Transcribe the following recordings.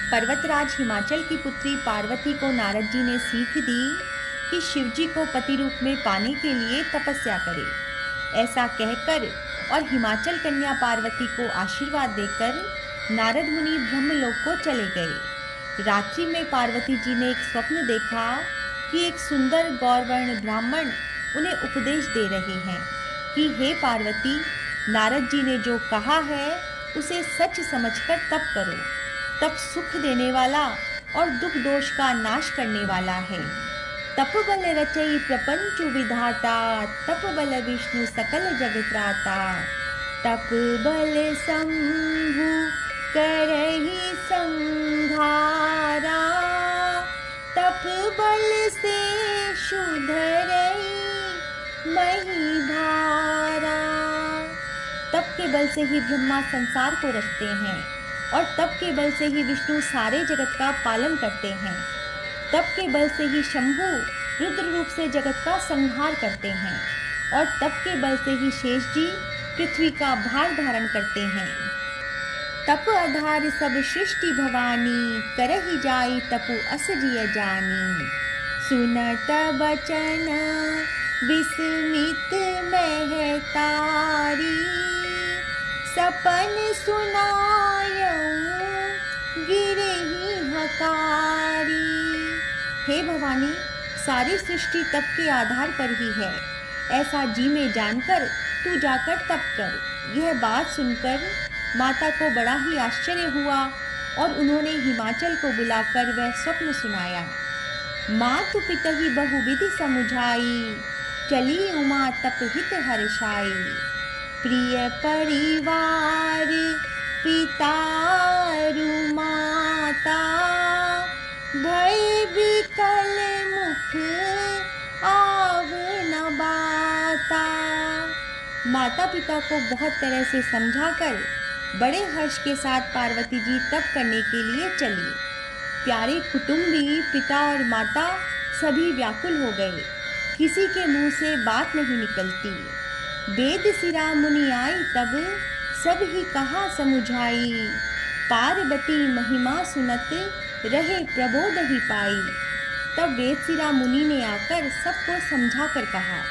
पर्वतराज हिमाचल की पुत्री पार्वती को नारद जी ने सीख दी कि शिवजी को पति रूप में पाने के लिए तपस्या करे। ऐसा कहकर और हिमाचल कन्या पार्वती को आशीर्वाद देकर नारद मुनि ब्रह्मलोक को चले गए। रात्रि में पार्वती जी ने एक स्वप्न देखा कि एक सुंदर गौरवर्ण ब्राह्मण उन्हें उपदेश दे रहे हैं कि हे पार्वती, नारद जी ने जो कहा है उसे सच समझकर तप करो। तप सुख देने वाला और दुख दोष का नाश करने वाला है। तप बल रचई प्रपंच विधाता, तप बल विष्णु सकल जगत्राता। तप बल शंभु करहि संहारा, तप बल से शुधरई मही भारा। तप के बल से ही ब्रह्मा संसार को रचते हैं और तप के बल से ही विष्णु सारे जगत का पालन करते हैं। तप के बल से ही शंभु रुद्र रूप से जगत का संहार करते हैं और तप के बल से ही शेष जी पृथ्वी का भार धारण करते हैं। तप आधार सब सृष्टि भवानी, करहि जाई तपु अस जिय जानी। सुनत बचन विस्मित महतारी, सपन सुनायऊ गिरहि हकारी। हे भवानी, सारी सृष्टि तप के आधार पर ही है, ऐसा जी में जानकर तू जाकर तप कर। यह बात सुनकर माता को बड़ा ही आश्चर्य हुआ और उन्होंने हिमाचल को बुलाकर वह स्वप्न सुनाया। मातु पितहि बहुविधि समुझाई, चली उमा तप हित हर्षाई। प्रिय परिवार पितारु माता, भय विकल मुख आव न बाता। माता पिता को बहुत तरह से समझाकर बड़े हर्ष के साथ पार्वती जी तप करने के लिए चली। प्यारे कुटुंबी पिता और माता सभी व्याकुल हो गए, किसी के मुंह से बात नहीं निकलती। वेद सिरा मुनि आई तब, सब ही कहा समुझाई। पार्वती महिमा सुनत रहे प्रबोध ही पाई। तब वेद सिरा मुनि ने आकर सबको समझा कर कहा।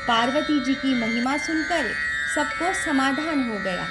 पार्वती जी की महिमा सुनकर सबको समाधान हो गया।